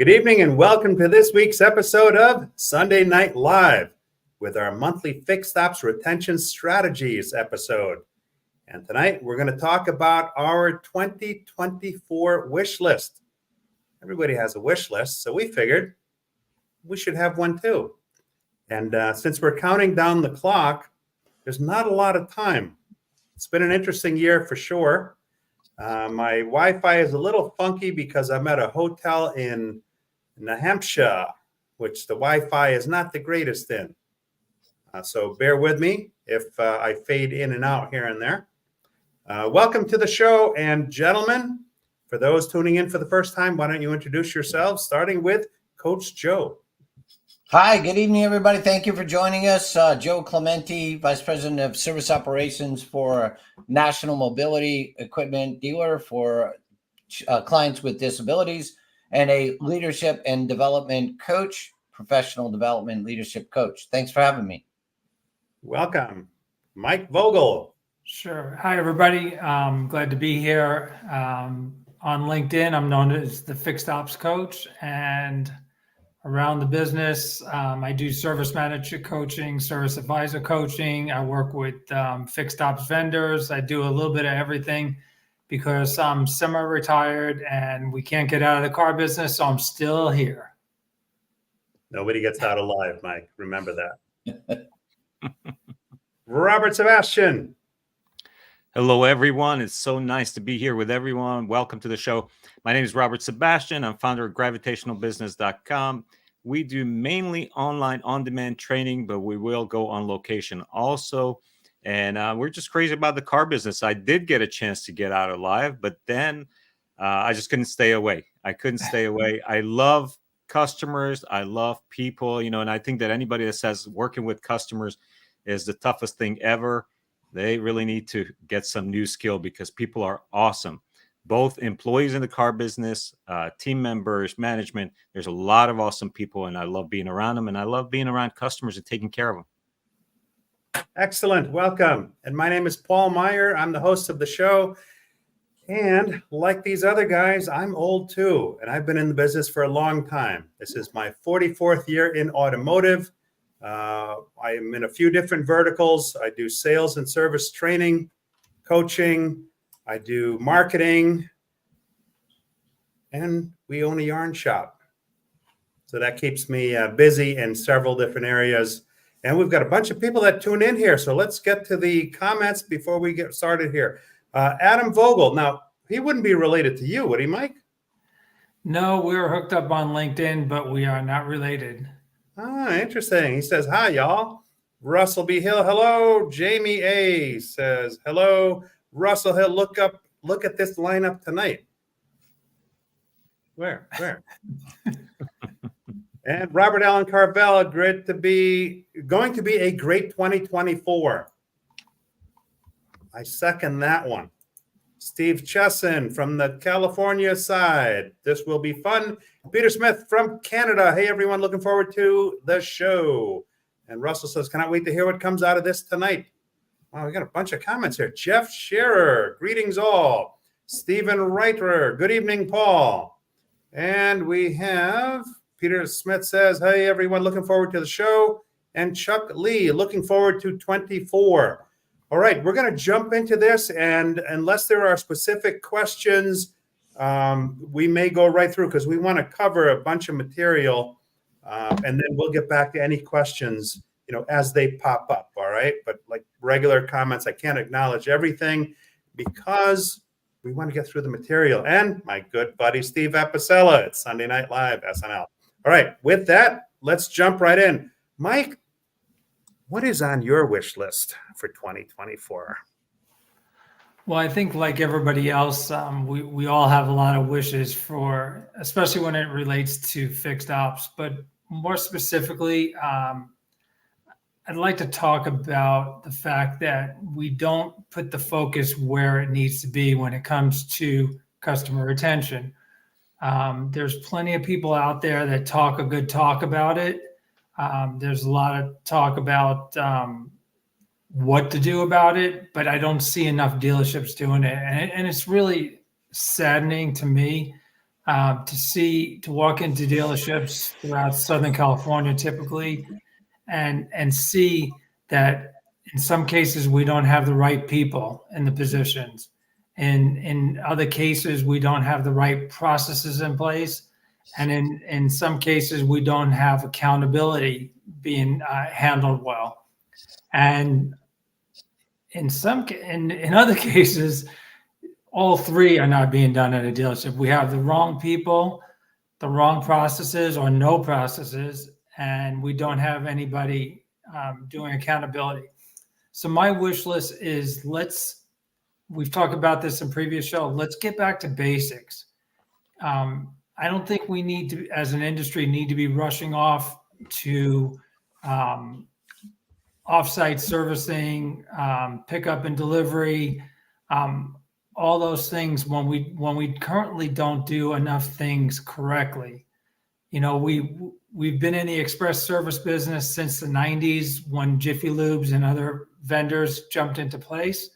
Good evening and welcome to this week's episode of Sunday Night Live with our monthly Fixed Ops Retention Strategies episode. And tonight we're going to talk about our 2024 wish list. Everybody has a wish list, so we figured we should have one too. And since we're counting down the clock, there's not a lot of time. It's been an interesting year for sure. My Wi-Fi is a little funky because I'm at a hotel in New Hampshire, which the Wi-Fi is not the greatest in. So bear with me if I fade in and out here and there. Welcome to the show, and gentlemen, for those tuning in for the first time, why don't you introduce yourselves, starting with Coach Joe. Hi, good evening, everybody. Thank you for joining us. Joe Clementi, Vice President of Service Operations for National Mobility Equipment Dealer for clients with disabilities, and a leadership and development coach, professional development leadership coach. Thanks for having me. Welcome. Mike Vogel. Sure. Hi, everybody. Glad to be here. On LinkedIn, I'm known as the Fixed Ops Coach, and around the business, I do service manager coaching, service advisor coaching. I work with fixed ops vendors. I do a little bit of everything because I'm semi-retired and we can't get out of the car business, so I'm still here. Nobody gets out alive, Mike. Remember that. Robert Sebestyen. Hello, everyone. It's so nice to be here with everyone. Welcome to the show. My name is Robert Sebestyen. I'm founder of gravitationalbusiness.com. We do mainly online on-demand training, but we will go on location also. And we're just crazy about the car business. I did get a chance to get out alive, but then I just couldn't stay away. I couldn't stay away. I love customers. I love people, and I think that anybody that says working with customers is the toughest thing ever, they really need to get some new skill because people are awesome. Both employees in the car business, team members, management, there's a lot of awesome people, and I love being around them, and I love being around customers and taking care of them. Excellent. Welcome. And my name is Paul Meijer. I'm the host of the show. And like these other guys, I'm old too. And I've been in the business for a long time. This is my 44th year in automotive. I am in a few different verticals. I do sales and service training, coaching. I do marketing. And we own a yarn shop. So that keeps me busy in several different areas. And we've got a bunch of people that tune in here. So let's get to the comments before we get started here. Adam Vogel. Now, he wouldn't be related to you, would he, Mike? No, we're hooked up on LinkedIn, but we are not related. Ah, interesting. He says, hi, y'all. Russell B. Hill, hello. Jamie A. says, hello. Russell Hill, look at this lineup tonight. Where? And Robert Allen Carvel, going to be a great 2024. I second that one. Steve Chesson from the California side. This will be fun. Peter Smith from Canada. Hey, everyone, looking forward to the show. And Russell says, cannot wait to hear what comes out of this tonight. Wow, we got a bunch of comments here. Jeff Scherer, greetings all. Stephen Reiter, good evening, Paul. And we have Peter Smith says, hey, everyone, looking forward to the show. And Chuck Lee, looking forward to 24. All right, we're going to jump into this. And unless there are specific questions, we may go right through because we want to cover a bunch of material. And then we'll get back to any questions, as they pop up. All right. But like regular comments, I can't acknowledge everything because we want to get through the material. And my good buddy, Steve Apicella, it's Sunday Night Live, SNL. All right. With that, let's jump right in. Mike, what is on your wish list for 2024? Well, I think like everybody else, we all have a lot of wishes for, especially when it relates to fixed ops. But more specifically, I'd like to talk about the fact that we don't put the focus where it needs to be when it comes to customer retention. There's plenty of people out there that talk a good talk about it. There's a lot of talk about what to do about it, but I don't see enough dealerships doing it. And it's really saddening to me to walk into dealerships throughout Southern California typically and see that in some cases we don't have the right people in the positions. And in other cases, we don't have the right processes in place. And in some cases, we don't have accountability being handled well. And in other cases, all three are not being done at a dealership. We have the wrong people, the wrong processes, or no processes, and we don't have anybody doing accountability. So my wish list is we've talked about this in previous show. Let's get back to basics. I don't think we need to, as an industry, need to be rushing off to offsite servicing, pickup and delivery, all those things when we currently don't do enough things correctly. We've been in the express service business since the 90s when Jiffy Lubes and other vendors jumped into place.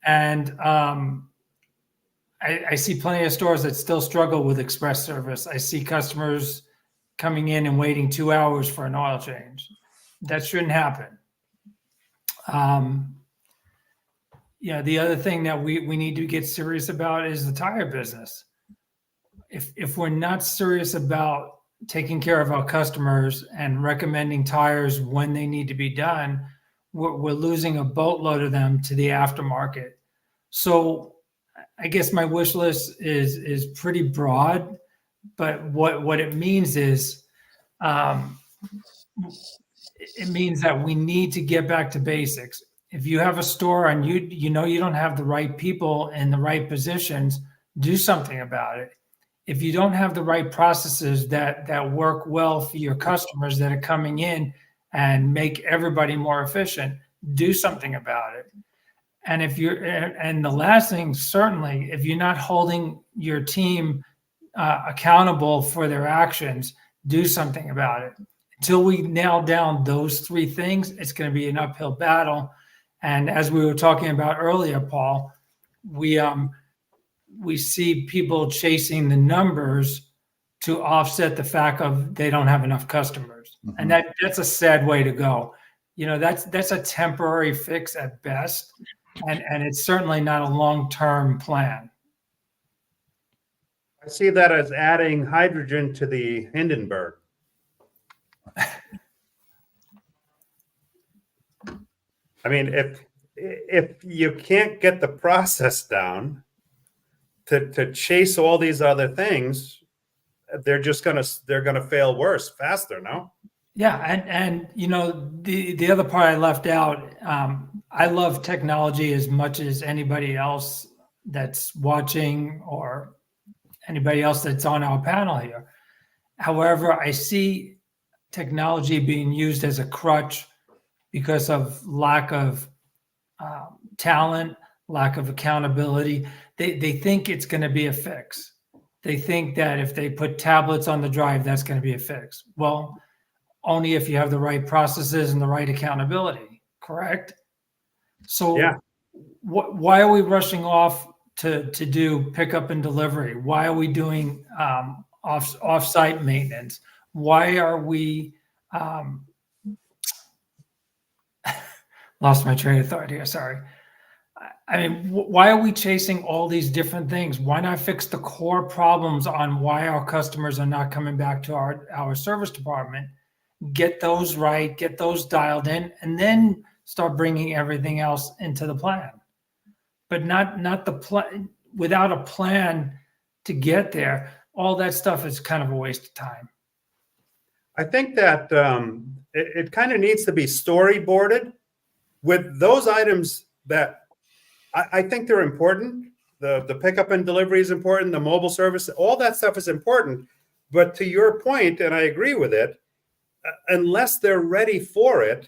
And I see plenty of stores that still struggle with express service. I see customers coming in and waiting 2 hours for an oil change. That shouldn't happen. The other thing that we need to get serious about is the tire business. If we're not serious about taking care of our customers and recommending tires when they need to be done, we're losing a boatload of them to the aftermarket. So I guess my wish list is pretty broad, but what it means is it means that we need to get back to basics. If you have a store and you don't have the right people in the right positions, do something about it. If you don't have the right processes that work well for your customers that are coming in and make everybody more efficient, do something about it. And and the last thing, certainly, if you're not holding your team accountable for their actions, do something about it. Until we nail down those three things, it's going to be an uphill battle. And as we were talking about earlier, Paul, we see people chasing the numbers to offset the fact of they don't have enough customers. Mm-hmm. And that's a sad way to go. That's a temporary fix at best. And it's certainly not a long-term plan. I see that as adding hydrogen to the Hindenburg. I mean, if you can't get the process down to chase all these other things, they're gonna fail worse, faster, no? Yeah, and the other part I left out, I love technology as much as anybody else that's watching or anybody else that's on our panel here. However, I see technology being used as a crutch because of lack of talent, lack of accountability. They think it's going to be a fix. They think that if they put tablets on the drive, that's going to be a fix. Well, only if you have the right processes and the right accountability, correct? So yeah. Why are we rushing off to do pickup and delivery? Why are we doing off-site maintenance? Why are we lost my train of thought here, sorry. I mean, why are we chasing all these different things? Why not fix the core problems on why our customers are not coming back to our service department? Get those right, get those dialed in, and then start bringing everything else into the plan. But not the plan. Without a plan to get there, all that stuff is kind of a waste of time. I think that it kind of needs to be storyboarded with those items that I think they're important. The pickup and delivery is important. The mobile service, all that stuff is important. But to your point, and I agree with it, unless they're ready for it,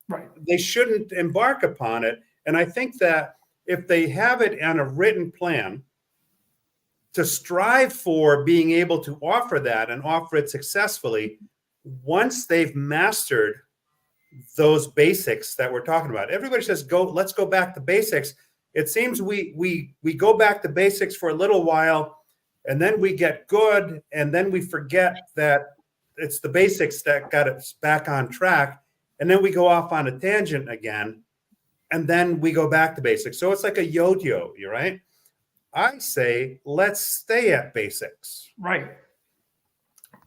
right, they shouldn't embark upon it. And I think that if they have it on a written plan to strive for being able to offer that and offer it successfully, once they've mastered those basics that we're talking about. Everybody says, let's go back to basics. It seems we go back to basics for a little while, and then we get good, and then we forget that it's the basics that got us back on track, and then we go off on a tangent again, and then we go back to basics. So it's like a yo-yo, you're right. I say let's stay at basics. Right.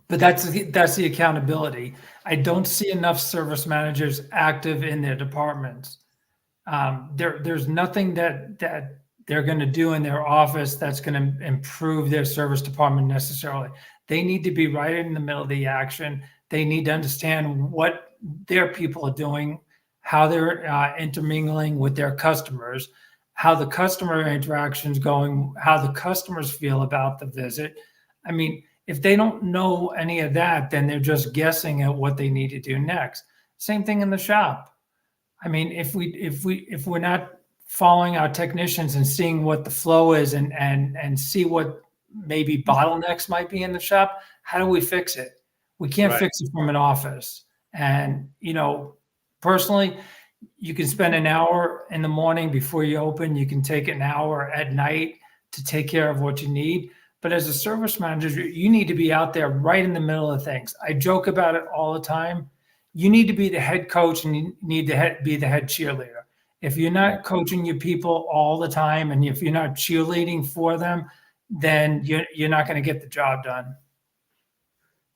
But that's the accountability. I don't see enough service managers active in their departments. There's nothing that they're going to do in their office that's going to improve their service department necessarily. They need to be right in the middle of the action. They need to understand what their people are doing, how they're intermingling with their customers, how the customer interaction's going, how the customers feel about the visit. I mean, if they don't know any of that, then they're just guessing at what they need to do next. Same thing in the shop. I mean, if we're not following our technicians and seeing what the flow is and see what maybe bottlenecks might be in the shop, how do we fix it? We can't fix it from an office. And, personally, you can spend an hour in the morning before you open. You can take an hour at night to take care of what you need. But as a service manager, you need to be out there right in the middle of things. I joke about it all the time. You need to be the head coach and you need to be the head cheerleader. If you're not coaching your people all the time and if you're not cheerleading for them, then you're not going to get the job done.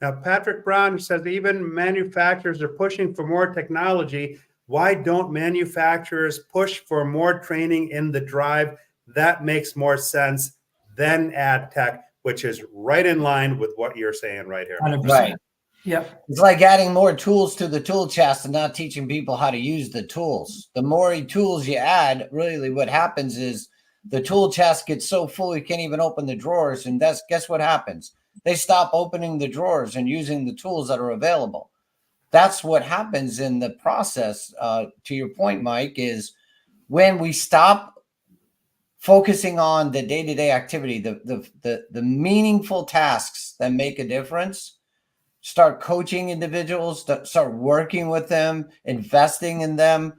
Now, Patrick Brown says even manufacturers are pushing for more technology. Why don't manufacturers push for more training in the drive? That makes more sense than add tech, which is right in line with what you're saying right here. 100%. Right. Yep. It's like adding more tools to the tool chest and not teaching people how to use the tools. The more tools you add, really what happens is the tool chest gets so full you can't even open the drawers. And guess what happens? They stop opening the drawers and using the tools that are available. That's what happens in the process. To your point, Mike, is when we stop focusing on the day-to-day activity, the meaningful tasks that make a difference, start coaching individuals, start working with them, investing in them,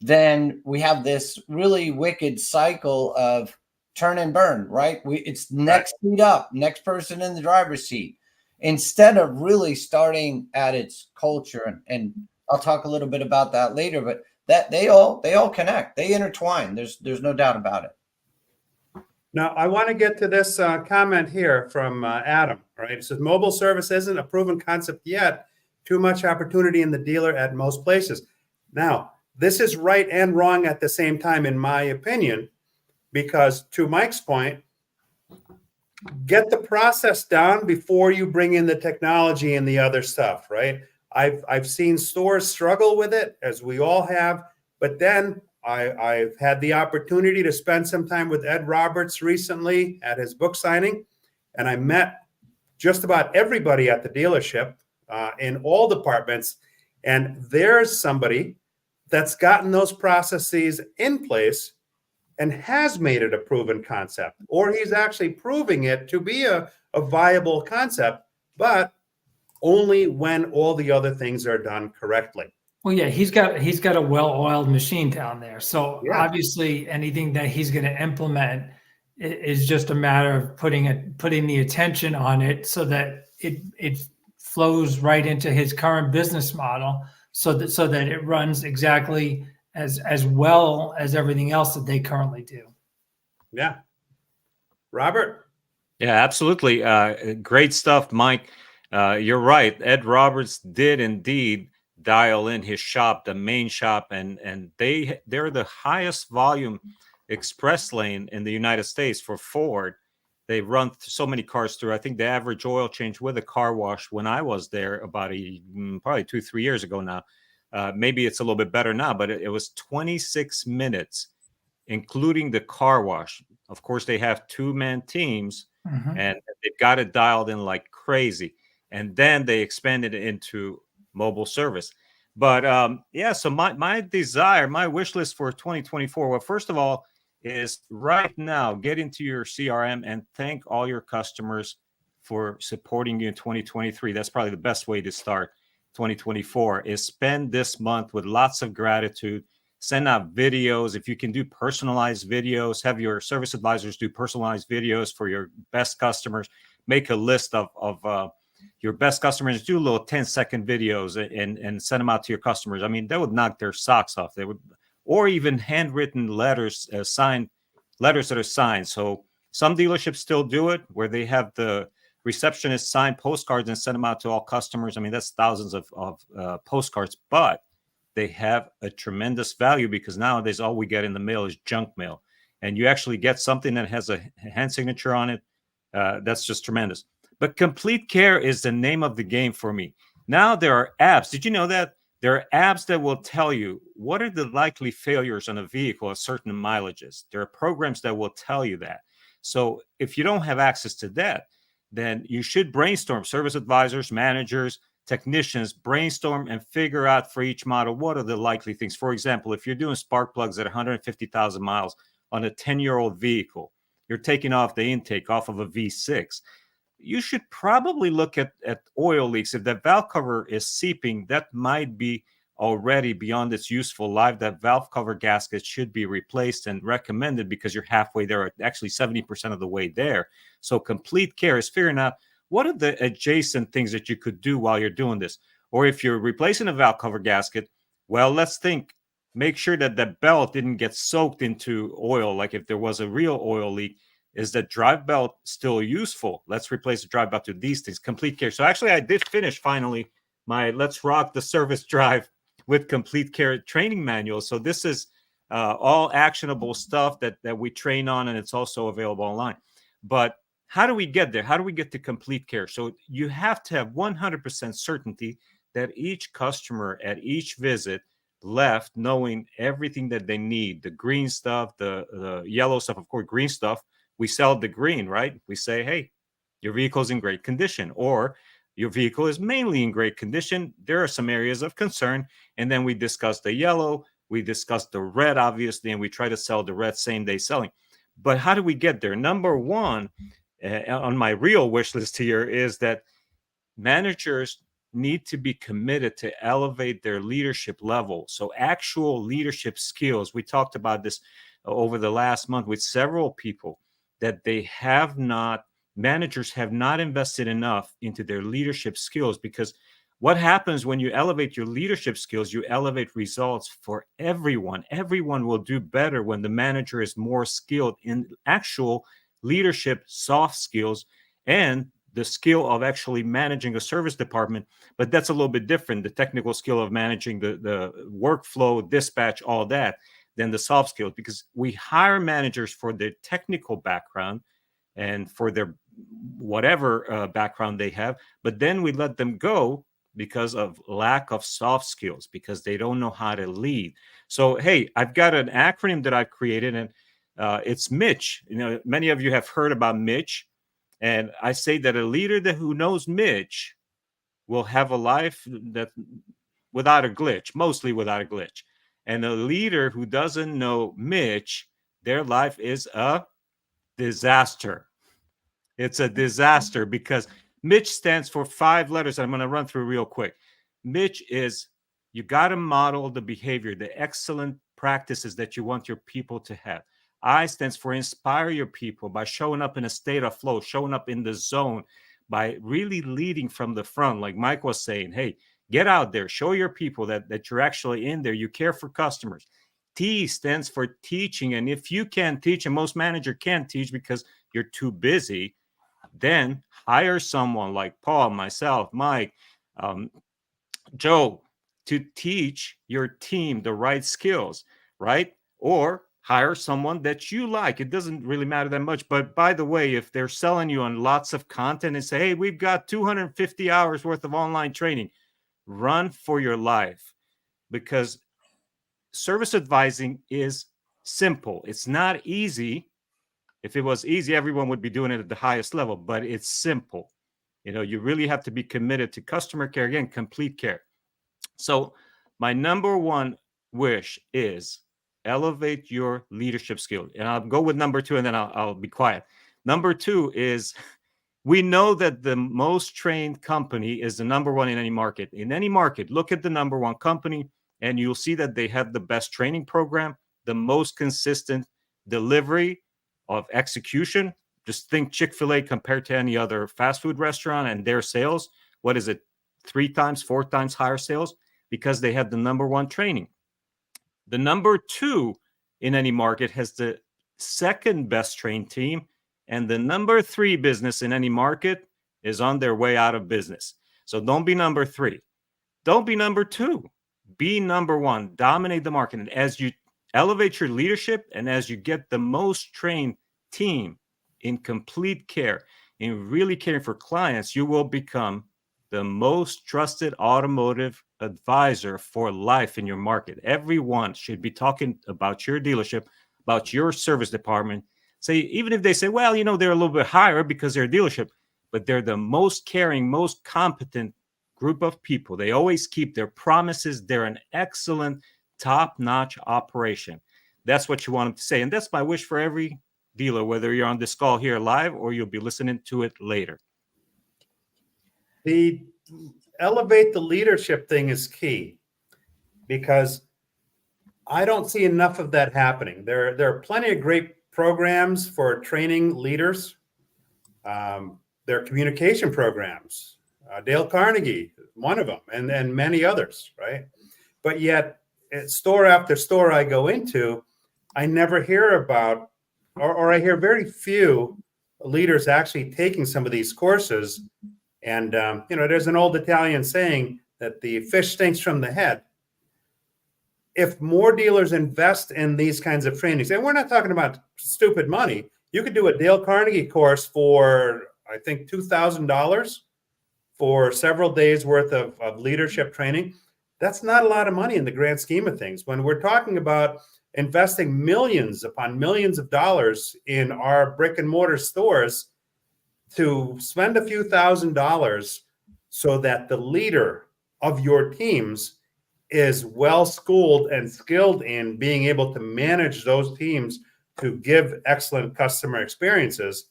then we have this really wicked cycle of turn and burn, right? It's next seat up, next person in the driver's seat, instead of really starting at its culture. And I'll talk a little bit about that later, but that they all connect, they intertwine. There's no doubt about it. Now, I want to get to this comment here from Adam. Right? It says, mobile service isn't a proven concept yet. Too much opportunity in the dealer at most places. Now, this is right and wrong at the same time, in my opinion, because to Mike's point, get the process down before you bring in the technology and the other stuff, right? I've seen stores struggle with it, as we all have, but then I've had the opportunity to spend some time with Ed Roberts recently at his book signing, and I met just about everybody at the dealership in all departments, and there's somebody that's gotten those processes in place and has made it a proven concept, or he's actually proving it to be a viable concept, but only when all the other things are done correctly. Well, yeah, he's got a well-oiled machine down there. So obviously anything that he's going to implement is just a matter of putting the attention on it so that it flows right into his current business model so that it runs exactly as well as everything else that they currently do. Yeah. Robert? Yeah, absolutely. Great stuff, Mike. You're right. Ed Roberts did indeed dial in his shop, the main shop, and they're the highest volume express lane in the United States for Ford. They run so many cars through. I think the average oil change with a car wash when I was there about probably 2-3 years ago now. Maybe it's a little bit better now, but it was 26 minutes, including the car wash. Of course, they have 2-man teams, and they've got it dialed in like crazy. And then they expanded it into mobile service. But so my desire, my wish list for 2024, well, first of all, is right now get into your CRM and thank all your customers for supporting you in 2023. That's probably the best way to start 2024 is spend this month with lots of gratitude. send out videos. If you can do personalized videos, have your service advisors do personalized videos for your best customers. Make a list of your best customers, do little 10-second videos and send them out to your customers. I mean, that would knock their socks off. They would, or even handwritten letters, signed letters that are signed. So some dealerships still do it where they have the receptionist sign postcards and send them out to all customers. I mean, that's thousands of postcards, but they have a tremendous value because nowadays all we get in the mail is junk mail, and you actually get something that has a hand signature on it. That's just tremendous. But complete care is the name of the game for me. Now there are apps. Did you know that there are apps that will tell you what are the likely failures on a vehicle at certain mileages? There are programs that will tell you that. So if you don't have access to that, then you should brainstorm. Service advisors, managers, technicians, brainstorm and figure out for each model what are the likely things. For example, if you're doing spark plugs at 150,000 miles on a 10-year-old vehicle, you're taking off the intake off of a V6, you should probably look at oil leaks. If that valve cover is seeping, that might be already beyond its useful life. That valve cover gasket should be replaced and recommended because you're halfway there, actually 70% of the way there. So complete care is figuring out what are the adjacent things that you could do while you're doing this. Or if you're replacing a valve cover gasket, well, let's think, make sure that the belt didn't get soaked into oil. Like if there was a real oil leak, is that drive belt still useful? Let's replace the drive belt to these things. Complete care. So actually, I did finish finally my Let's Rock the Service Drive with Complete Care training manual. So this is all actionable stuff that we train on, and it's also available online. But how do we get there? How do we get to complete care? So you have to have 100% certainty that each customer at each visit left knowing everything that they need. The green stuff, the yellow stuff, of course, green stuff. We sell the green, right? We say, hey, your vehicle is in great condition, or your vehicle is mainly in great condition. There are some areas of concern. And then we discuss the yellow, we discuss the red, obviously, and we try to sell the red same day selling. But how do we get there? Number one, on my real wish list here is that managers need to be committed to elevate their leadership level. So actual leadership skills. We talked about this over the last month with several people, that managers have not invested enough into their leadership skills, because what happens when you elevate your leadership skills, you elevate results for everyone. Everyone will do better when the manager is more skilled in actual leadership, soft skills, and the skill of actually managing a service department. But that's a little bit different. The technical skill of managing the workflow, dispatch, all that, than the soft skills, because we hire managers for their technical background and for their whatever background they have, but then we let them go because of lack of soft skills, because they don't know how to lead. So, hey, I've got an acronym that I've created, and it's Mitch. You know, many of you have heard about Mitch, and I say that a leader who knows Mitch will have a life that without a glitch, mostly without a glitch. And a leader who doesn't know Mitch, their life is a disaster. It's a disaster because Mitch stands for 5 letters. I'm going to run through real quick. Mitch is, you got to model the behavior, the excellent practices that you want your people to have. I stands for inspire your people by showing up in a state of flow, showing up in the zone, by really leading from the front. Like Mike was saying, hey, get out there, show your people that you're actually in there. You care for customers. T stands for teaching. And if you can't teach, and most managers can't teach because you're too busy, then hire someone like Paul, myself, Mike, Joe, to teach your team the right skills, right? Or hire someone that you like. It doesn't really matter that much. But by the way, if they're selling you on lots of content and say, hey, we've got 250 hours worth of online training, run for your life, because service advising is simple. It's not easy. If it was easy, everyone would be doing it at the highest level, but it's simple. You know, you really have to be committed to customer care, again, complete care. So my number one wish is elevate your leadership skill. And I'll go with number 2, and then I'll be quiet. Number 2 is, we know that the most trained company is the number 1 in any market. In any market, look at the number 1 company, and you'll see that they have the best training program, the most consistent delivery of execution. Just think Chick-fil-A compared to any other fast food restaurant and their sales. What is it? 3 times, 4 times higher sales because they have the number one training. The number two in any market has the second best trained team, and the number three business in any market is on their way out of business. So don't be number three. Don't be number two. Be number one. Dominate the market. And as you elevate your leadership and as you get the most trained team in complete care, in really caring for clients, you will become the most trusted automotive advisor for life in your market. Everyone should be talking about your dealership, about your service department. Say, even if they say, well, you know, they're a little bit higher because they're a dealership, but they're the most caring, most competent group of people. They always keep their promises. They're an excellent, top-notch operation. That's what you want them to say. And that's my wish for every dealer, whether you're on this call here live or you'll be listening to it later. The elevate the leadership thing is key, because I don't see enough of that happening. There are plenty of great programs for training leaders. There are communication programs. Dale Carnegie, one of them, and many others, right? But yet, store after store I go into, I never hear about, or I hear very few leaders actually taking some of these courses. And, you know, there's an old Italian saying that the fish stinks from the head. If more dealers invest in these kinds of trainings, and we're not talking about stupid money, you could do a Dale Carnegie course for, I think, $2,000 for several days worth of leadership training. That's not a lot of money in the grand scheme of things. When we're talking about investing millions upon millions of dollars in our brick and mortar stores, to spend a few $1,000s so that the leader of your teams is well schooled and skilled in being able to manage those teams to give excellent customer experiences.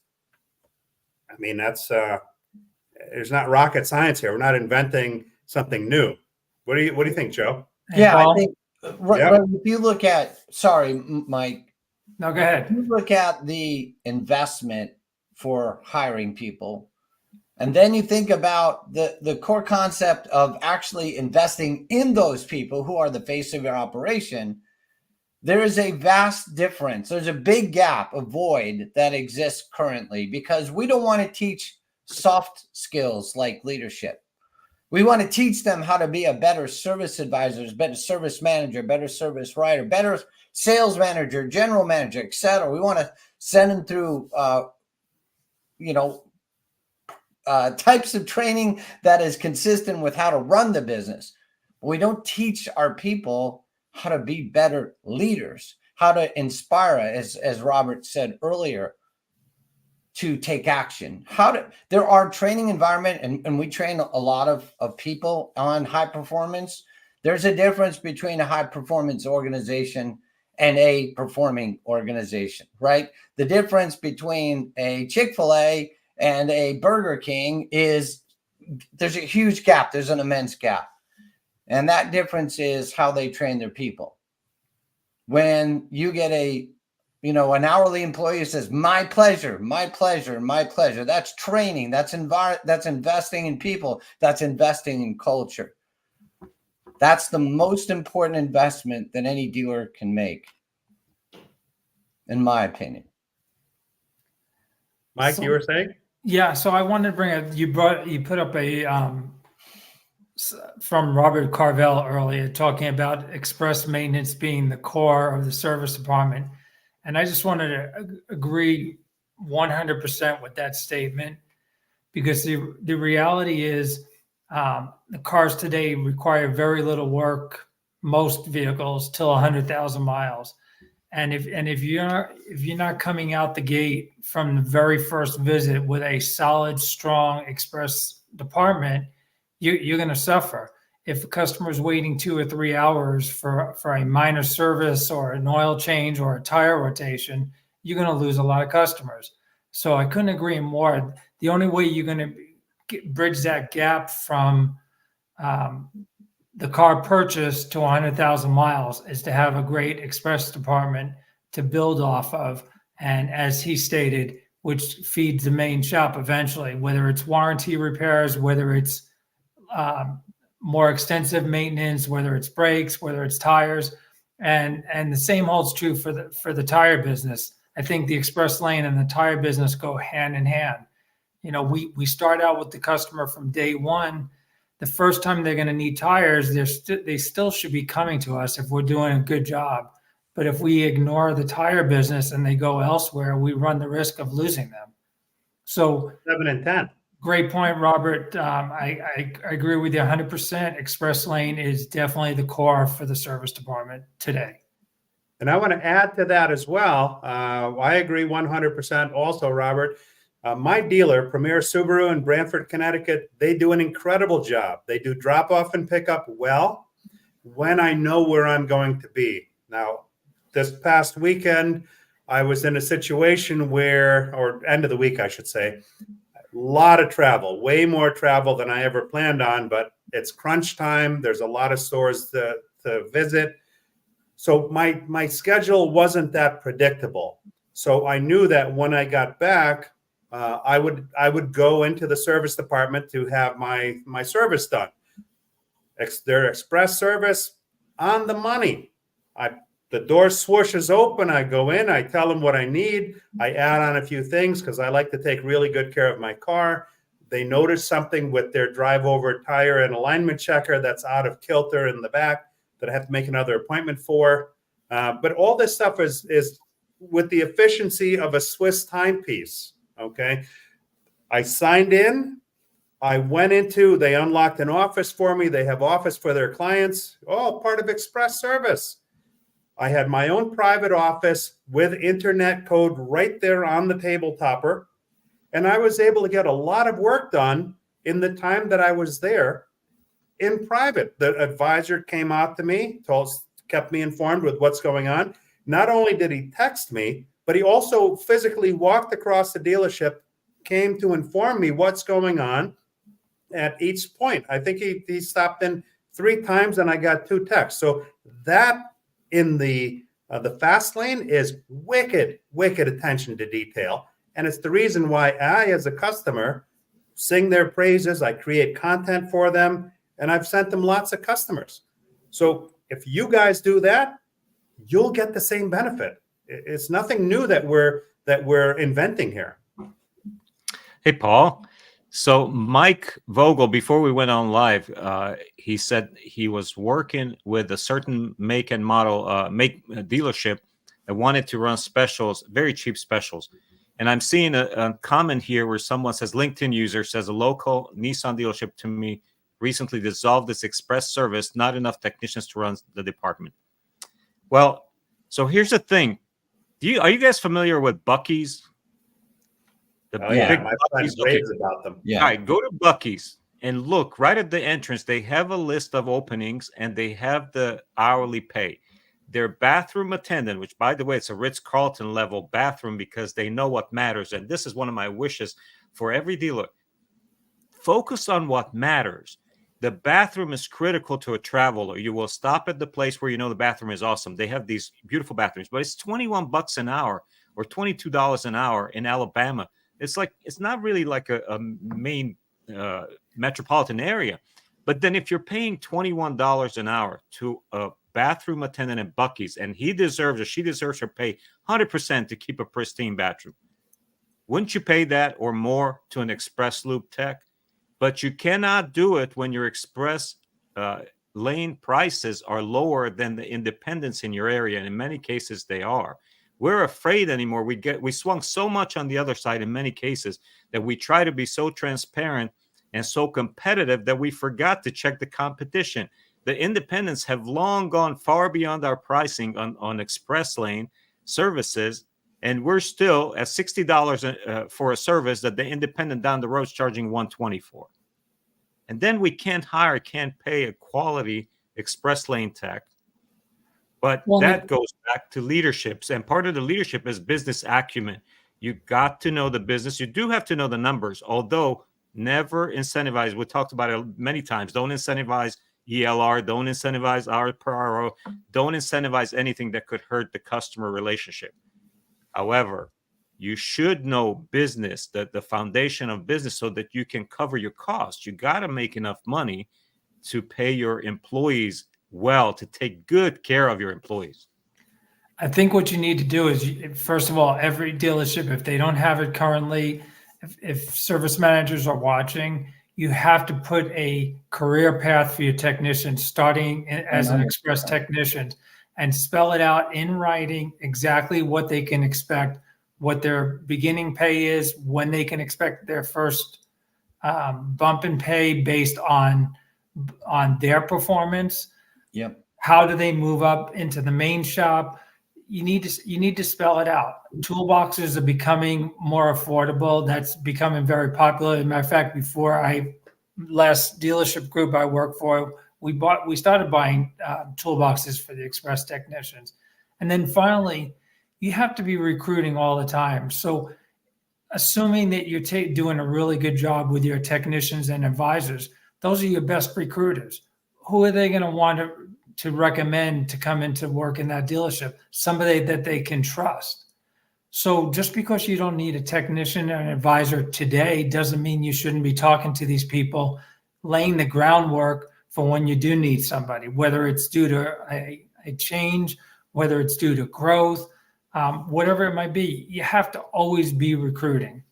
I mean, that's there's not rocket science here. We're not inventing something new. What do you think, Joe? Yeah, Paul? I think if you look at, sorry, Mike. No, go ahead. If you look at the investment for hiring people, and then you think about the core concept of actually investing in those people who are the face of your operation, there is a vast difference. There's a big gap, a void that exists currently, because we don't want to teach soft skills like leadership. We want to teach them how to be a better service advisor, better service manager, better service writer, better sales manager, general manager, etc. We want to send them through types of training that is consistent with how to run the business. We don't teach our people how to be better leaders, how to inspire, as Robert said earlier, to take action. There are training environment, and we train a lot of people on high performance. There's a difference between a high performance organization and a performing organization, right? The difference between a Chick-fil-A and a Burger King is there's a huge gap. There's an immense gap. And that difference is how they train their people. When you get an hourly employee who says, my pleasure, my pleasure, my pleasure, that's training, that's investing in people, that's investing in culture. That's the most important investment that any dealer can make, in my opinion. Mike, you were saying? Yeah, so I wanted to bring up, you put up a from Robert Carvel earlier, talking about express maintenance being the core of the service department. And I just wanted to agree 100% with that statement, because the reality is the cars today require very little work, most vehicles, till 100,000 miles. And if you're not coming out the gate from the very first visit with a solid, strong express department, you're going to suffer. If a customer is waiting 2 or 3 hours for a minor service or an oil change or a tire rotation, you're going to lose a lot of customers. So I couldn't agree more. The only way you're going to bridge that gap from the car purchase to 100,000 miles is to have a great express department to build off of. And as he stated, which feeds the main shop eventually, whether it's warranty repairs, whether it's more extensive maintenance, whether it's brakes, whether it's tires, and the same holds true for the tire business. I think the express lane and the tire business go hand in hand. You know, we start out with the customer from day one. The first time they're going to need tires, they still should be coming to us if we're doing a good job. But if we ignore the tire business and they go elsewhere, we run the risk of losing them. So 7 and 10. Great point, Robert. I agree with you 100%. Express lane is definitely the core for the service department today. And I want to add to that as well. I agree 100% also, Robert. My dealer, Premier Subaru in Brantford, Connecticut, they do an incredible job. They do drop off and pick up well when I know where I'm going to be. Now, this past weekend, I was in a situation where, or end of the week, I should say, a lot of travel, way more travel than I ever planned on, but it's crunch time. There's a lot of stores to visit. So my schedule wasn't that predictable. So I knew that when I got back, I would go into the service department to have my service done. Their express service on the money. The door swooshes open. I go in. I tell them what I need. I add on a few things because I like to take really good care of my car. They notice something with their drive over tire and alignment checker that's out of kilter in the back that I have to make another appointment for. But all this stuff is with the efficiency of a Swiss timepiece. Okay. I signed in. I went into, they unlocked an office for me. They have office for their clients. Oh, part of express service. I had my own private office with internet code right there on the table topper. And I was able to get a lot of work done in the time that I was there in private. The advisor came out to me, kept me informed with what's going on. Not only did he text me, but he also physically walked across the dealership, came to inform me what's going on at each point. I think he stopped in 3 times and I got 2 texts. So that in the fast lane is wicked attention to detail. And it's the reason why I, as a customer, sing their praises. I create content for them, and I've sent them lots of customers. So if you guys do that, you'll get the same benefit. It's nothing new that we're inventing here. Hey, Paul. So Mike Vogel, before we went on live, he said he was working with a certain make and model dealership that wanted to run specials, very cheap specials. And I'm seeing a comment here where someone says, LinkedIn user says, a local Nissan dealership to me recently dissolved its express service, not enough technicians to run the department. Well, so here's the thing. Are you guys familiar with Buc-ee's? Yeah, my friend raves about them. Yeah. All right, go to Buc-ee's and look right at the entrance. They have a list of openings and they have the hourly pay. Their bathroom attendant, which by the way, it's a Ritz-Carlton level bathroom because they know what matters. And this is one of my wishes for every dealer. Focus on what matters. The bathroom is critical to a traveler. You will stop at the place where you know the bathroom is awesome. They have these beautiful bathrooms, but it's $21 an hour or $22 an hour in Alabama. It's not really like a main metropolitan area. But then if you're paying $21 an hour to a bathroom attendant at Buc-ee's, and he deserves or she deserves her pay 100% to keep a pristine bathroom, wouldn't you pay that or more to an express loop tech? But you cannot do it when your express lane prices are lower than the independents in your area. And in many cases, they are. We're afraid anymore. We swung so much on the other side in many cases that we try to be so transparent and so competitive that we forgot to check the competition. The independents have long gone far beyond our pricing on express lane services, and we're still at $60 for a service that the independent down the road is charging $120 for. And then we can't pay a quality express lane tech. But that goes back to leaderships. And part of the leadership is business acumen. You got to know the business. You do have to know the numbers, although never incentivize. We talked about it many times. Don't incentivize ELR, don't incentivize R per RO, don't incentivize anything that could hurt the customer relationship. However, you should know business, the foundation of business, so that you can cover your costs. You got to make enough money to pay your employees well, to take good care of your employees. I think what you need to do is, first of all, every dealership, if they don't have it currently, if service managers are watching, you have to put a career path for your technicians, starting as an express technician, and spell it out in writing exactly what they can expect, what their beginning pay is, when they can expect their first bump in pay based on their performance. Yep. How do they move up into the main shop? You need to spell it out. Toolboxes are becoming more affordable. That's becoming very popular. As a matter of fact, before last dealership group I work for, we started buying toolboxes for the express technicians. And then finally, you have to be recruiting all the time. So assuming that you're doing a really good job with your technicians and advisors, those are your best recruiters. Who are they going to want to recommend to come into work in that dealership? Somebody that they can trust. So just because you don't need a technician and an advisor today doesn't mean you shouldn't be talking to these people, laying the groundwork for when you do need somebody, whether it's due to a change, whether it's due to growth, whatever it might be. You have to always be recruiting.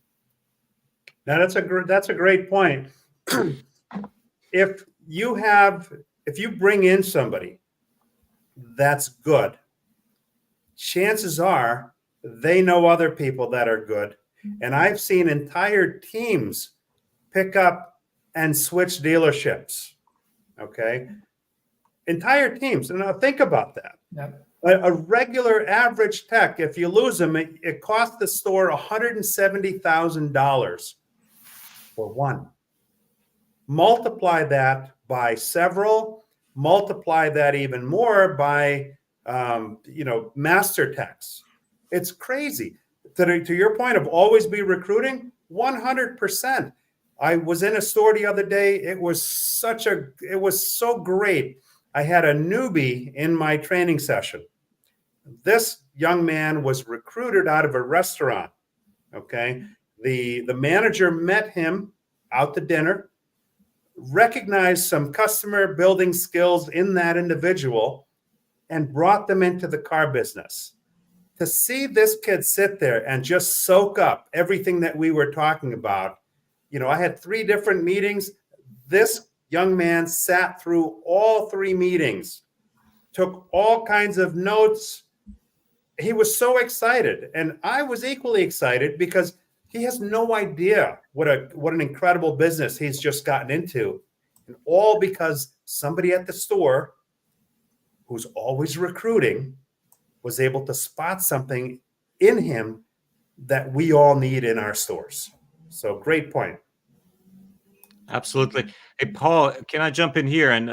Now that's a great point. If you bring in somebody that's good, chances are they know other people that are good. And I've seen entire teams pick up and switch dealerships. Okay. Entire teams. And now think about that. Yep. A regular average tech, if you lose them, it costs the store $170,000 for one. Multiply that by several, multiply that even more by, master techs. It's crazy. To your point of always be recruiting, 100%. I was in a store the other day. It was so great. I had a newbie in my training session. This young man was recruited out of a restaurant. Okay. The manager met him out to dinner, recognized some customer building skills in that individual, and brought them into the car business. To see this kid sit there and just soak up everything that we were talking about. I had 3 different meetings. This young man sat through all 3 meetings, took all kinds of notes. He was so excited. And I was equally excited because he has no idea what an incredible business he's just gotten into. And all because somebody at the store who's always recruiting was able to spot something in him that we all need in our stores. So great point. Absolutely. Hey, Paul, can I jump in here? And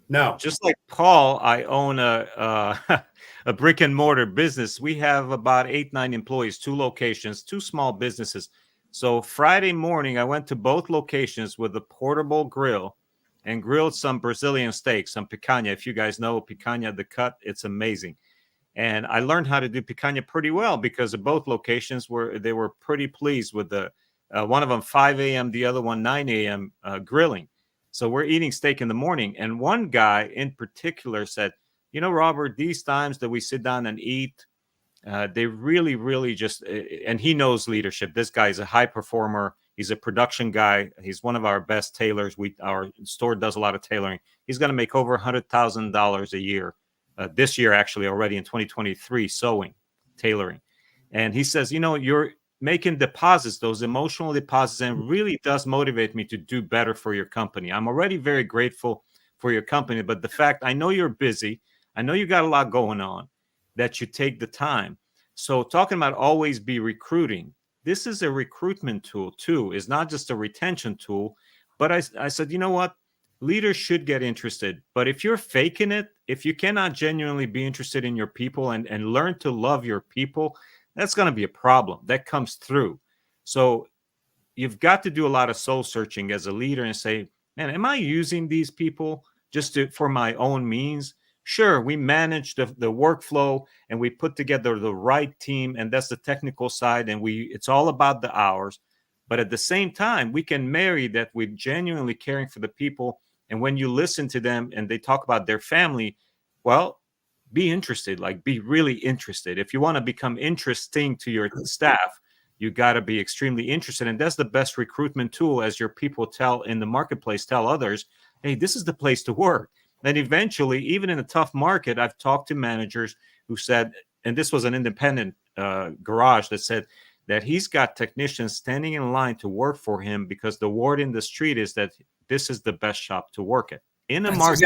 No. just like Paul, I own a brick and mortar business. We have about 8-9 employees, 2 locations, 2 small businesses. So Friday morning, I went to both locations with a portable grill and grilled some Brazilian steak, some picanha. If you guys know picanha, the cut, it's amazing. And I learned how to do picanha pretty well because of both locations they were pretty pleased with the one of them 5 a.m., the other one 9 a.m. Grilling. So we're eating steak in the morning. And one guy in particular said, Robert, these times that we sit down and eat, they really, really just, and he knows leadership. This guy is a high performer. He's a production guy. He's one of our best tailors. Our store does a lot of tailoring. He's going to make over $100,000 a year. This year, actually, already in 2023, sewing, tailoring. And he says, you're making deposits, those emotional deposits, and it really does motivate me to do better for your company. I'm already very grateful for your company, but the fact I know you're busy, I know you got a lot going on, that you take the time. So talking about always be recruiting, this is a recruitment tool too. It's not just a retention tool. But I said, you know what? Leaders should get interested. But if you're faking it, if you cannot genuinely be interested in your people and learn to love your people, that's going to be a problem that comes through. So you've got to do a lot of soul searching as a leader and say, man, am I using these people for my own means. Sure, we manage the workflow and we put together the right team, and that's the technical side, and it's all about the hours. But at the same time, we can marry that with genuinely caring for the people. And when you listen to them and they talk about their family, well, be interested, like be really interested. If you want to become interesting to your staff, you got to be extremely interested. And that's the best recruitment tool, as your people tell in the marketplace, tell others, hey, this is the place to work. Then eventually, even in a tough market, I've talked to managers who said, and this was an independent garage that said that he's got technicians standing in line to work for him because the word in the street is that this is the best shop to work at. In a That's market.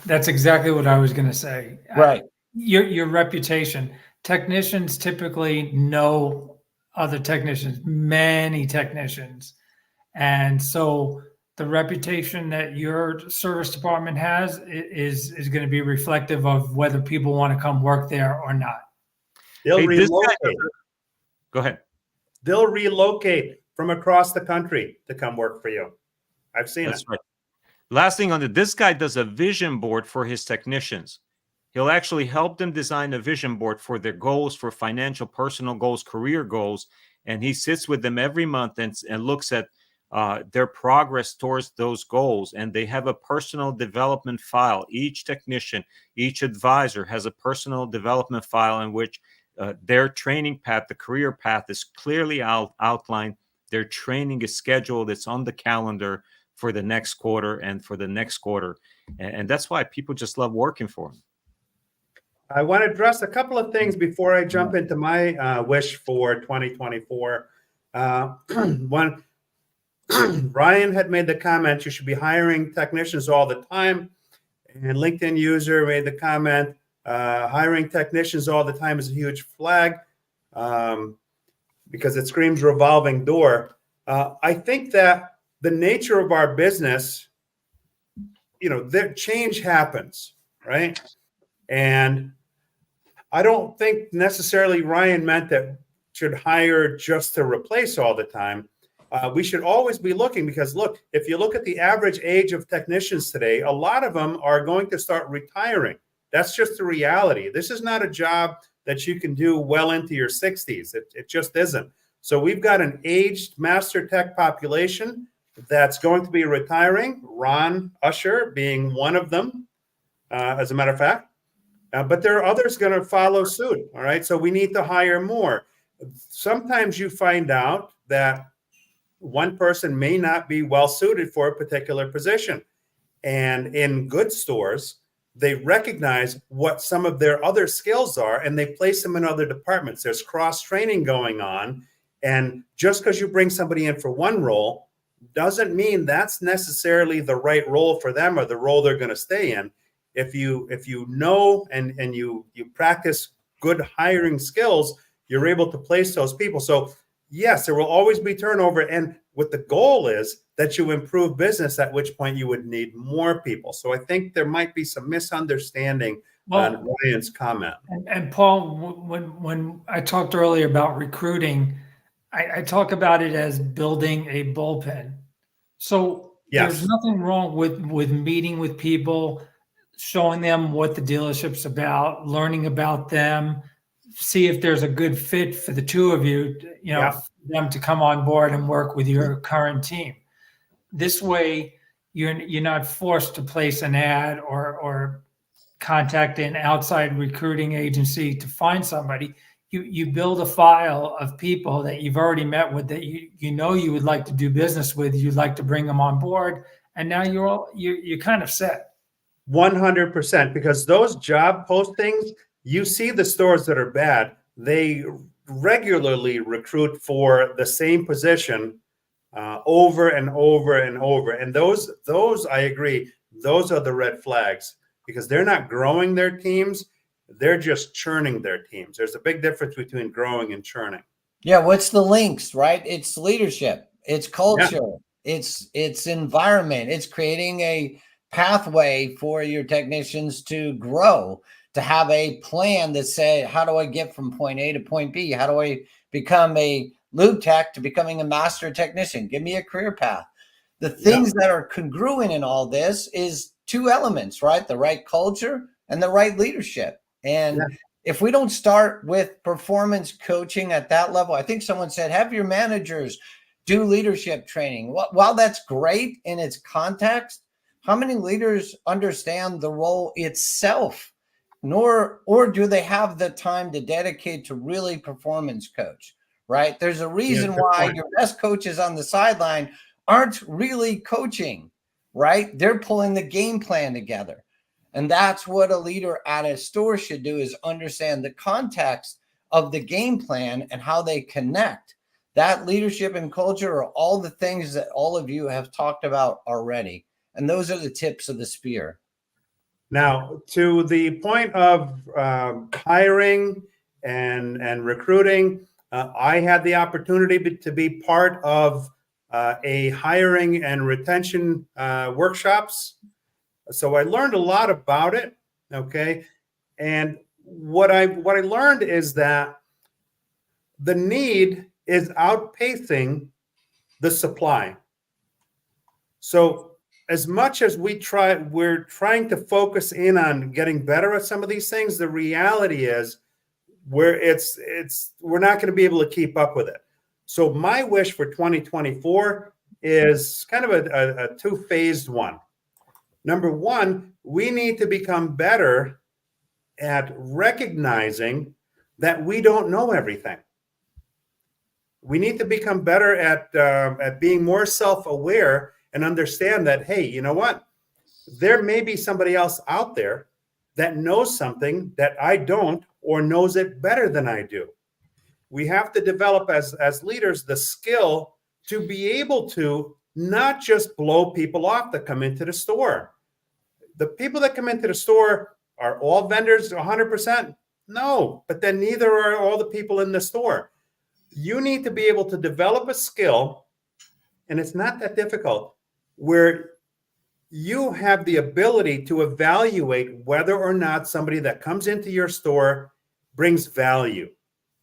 That's exactly what I was going to say. Right. Your reputation. Technicians typically know other technicians, many technicians. And so the reputation that your service department has is going to be reflective of whether people want to come work there or not. They'll Hey, relocate. Go ahead. They'll relocate from across the country to come work for you. I've seen That's it. right. Last thing on it, this guy does a vision board for his technicians. He'll actually help them design a vision board for their goals, for financial, personal goals, career goals. And he sits with them every month and looks at their progress towards those goals. And they have a personal development file. Each technician, each advisor has a personal development file in which their training path, the career path, is clearly outlined. Their training is scheduled. It's on the calendar for the next quarter and for the next quarter. And that's why people just love working for them. I want to address a couple of things before I jump into my wish for 2024. One, Ryan had made the comment, you should be hiring technicians all the time. And LinkedIn user made the comment, hiring technicians all the time is a huge flag because it screams revolving door. I think that the nature of our business, the change happens, right? And I don't think necessarily Ryan meant that should hire just to replace all the time. We should always be looking because, look, if you look at the average age of technicians today, a lot of them are going to start retiring. That's just the reality. This is not a job that you can do well into your 60s. It just isn't. So we've got an aged master tech population that's going to be retiring, Ron Usher being one of them, as a matter of fact. But there are others going to follow suit, all right? So we need to hire more. Sometimes you find out that one person may not be well suited for a particular position. And in good stores, they recognize what some of their other skills are, and they place them in other departments. There's cross-training going on. And just because you bring somebody in for one role doesn't mean that's necessarily the right role for them or the role they're going to stay in. If you know and you practice good hiring skills, you're able to place those people. So yes, there will always be turnover. And what the goal is that you improve business, at which point you would need more people. So I think there might be some misunderstanding on Ryan's comment. And Paul, when I talked earlier about recruiting, I talk about it as building a bullpen. So there's nothing wrong with meeting with people, showing them what the dealership's about, learning about them, see if there's a good fit for the two of you, for them to come on board and work with your current team. This way, you're not forced to place an ad or contact an outside recruiting agency to find somebody. You build a file of people that you've already met with that you would like to do business with. You'd like to bring them on board, and now you're kind of set. 100%, because those job postings, you see the stores that are bad, they regularly recruit for the same position over and over and over. And those, I agree, those are the red flags because they're not growing their teams. They're just churning their teams. There's a big difference between growing and churning. Yeah. What's the links, right? It's leadership, it's culture, it's environment, it's creating a pathway for your technicians to grow, to have a plan that say, how do I get from point A to point B? How do I become a lube tech to becoming a master technician? Give me a career path. The things that are congruent in all this is two elements, right? The right culture and the right leadership. And Yeah. if we don't start with performance coaching at that level, I think someone said, have your managers do leadership training. While that's great in its context, how many leaders understand the role itself, or do they have the time to dedicate to really performance coach, right? There's a reason why your best coaches on the sideline aren't really coaching, right? They're pulling the game plan together. And that's what a leader at a store should do, is understand the context of the game plan and how they connect. That leadership and culture are all the things that all of you have talked about already. And those are the tips of the spear. Now, to the point of hiring and recruiting, I had the opportunity to be part of a hiring and retention workshops. So I learned a lot about it. Okay. And what I learned is that the need is outpacing the supply. So as much as we're trying to focus in on getting better at some of these things, the reality is we're not going to be able to keep up with it. So my wish for 2024 is kind of a two-phased one. Number one, we need to become better at recognizing that we don't know everything. We need to become better at being more self-aware and understand that, hey, you know what? There may be somebody else out there that knows something that I don't, or knows it better than I do. We have to develop as leaders the skill to be able to not just blow people off that come into the store. The people that come into the store, are all vendors 100%? No, but then neither are all the people in the store. You need to be able to develop a skill, and it's not that difficult, where you have the ability to evaluate whether or not somebody that comes into your store brings value,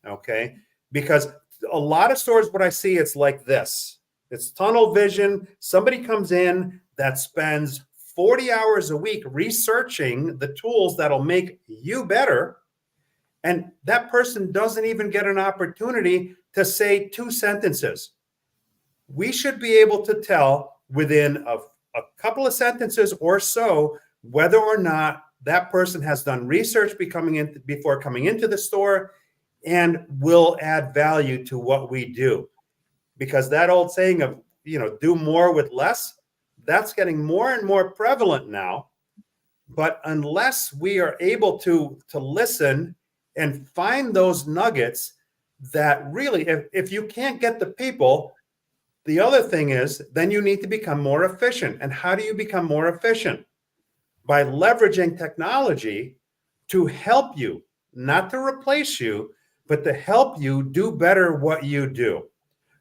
okay? Because a lot of stores, what I see, it's like this. It's tunnel vision. Somebody comes in that spends 40 hours a week researching the tools that'll make you better, and that person doesn't even get an opportunity to say two sentences. We should be able to tell within a couple of sentences or so whether or not that person has done research before coming into the store and will add value to what we do. Because that old saying of, do more with less, that's getting more and more prevalent now. But unless we are able to listen and find those nuggets that really, if you can't get the people, the other thing is then you need to become more efficient. And how do you become more efficient? By leveraging technology to help you, not to replace you, but to help you do better what you do.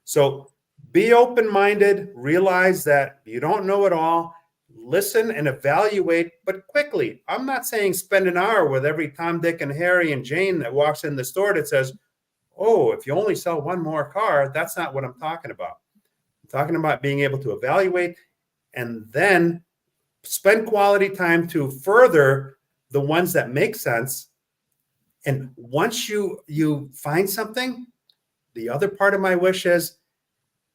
So be open-minded, realize that you don't know it all, listen and evaluate, but quickly. I'm not saying spend an hour with every Tom, Dick, and Harry and Jane that walks in the store that says, oh, if you only sell one more car. That's not what I'm talking about. I'm talking about being able to evaluate and then spend quality time to further the ones that make sense. And once you find something, the other part of my wish is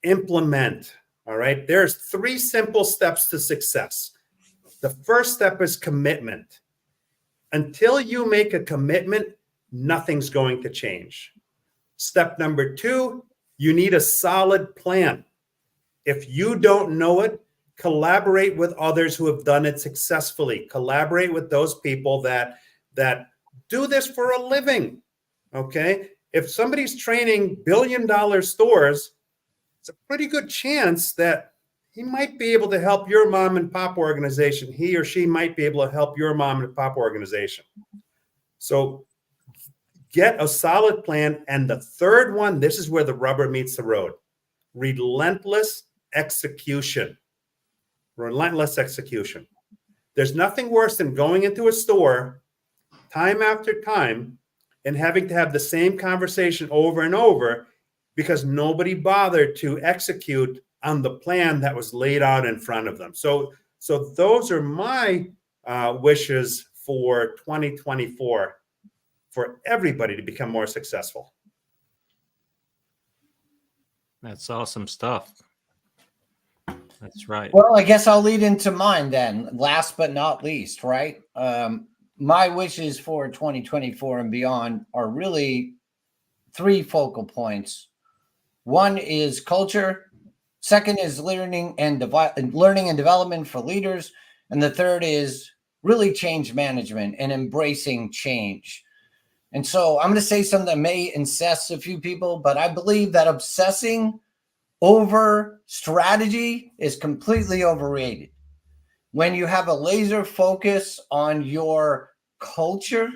implement. All right. There's 3 simple steps to success. The first step is commitment. Until you make a commitment, nothing's going to change. Step number 2, you need a solid plan. If you don't know it, collaborate with others who have done it successfully. Collaborate with those people that do this for a living. Okay. If somebody's training billion-dollar stores, it's a pretty good chance that he might be able to help your mom and pop organization. He or she might be able to help your mom and pop organization. So get a solid plan. And the third one, this is where the rubber meets the road. Relentless execution. Relentless execution. There's nothing worse than going into a store time after time and having to have the same conversation over and over because nobody bothered to execute on the plan that was laid out in front of them. So So those are my wishes for 2024 for everybody to become more successful. That's awesome stuff. That's right. Well, I guess I'll lead into mine then. Last but not least, right? My wishes for 2024 and beyond are really three focal points. One is culture. Second is learning and development for leaders. And the third is really change management and embracing change. And so I'm going to say something that may incest a few people, but I believe that obsessing over strategy is completely overrated. When you have a laser focus on your culture,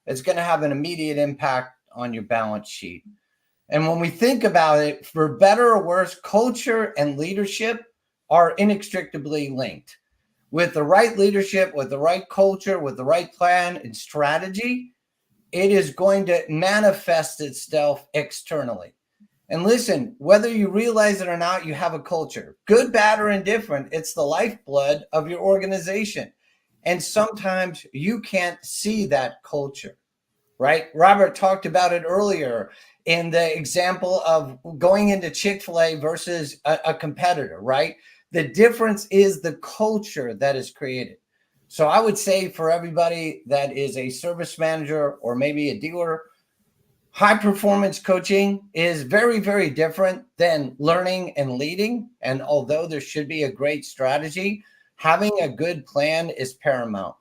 it's going to have an immediate impact on your balance sheet. And when we think about it, for better or worse, culture and leadership are inextricably linked. With the right leadership, with the right culture, with the right plan and strategy, it is going to manifest itself externally. And listen, whether you realize it or not, you have a culture. Good, bad, or indifferent, it's the lifeblood of your organization. And sometimes you can't see that culture, right? Robert talked about it earlier in the example of going into Chick-fil-A versus a competitor, right? The difference is the culture that is created. So I would say for everybody that is a service manager or maybe a dealer, high performance coaching is very, very different than learning and leading. And although there should be a great strategy, having a good plan is paramount.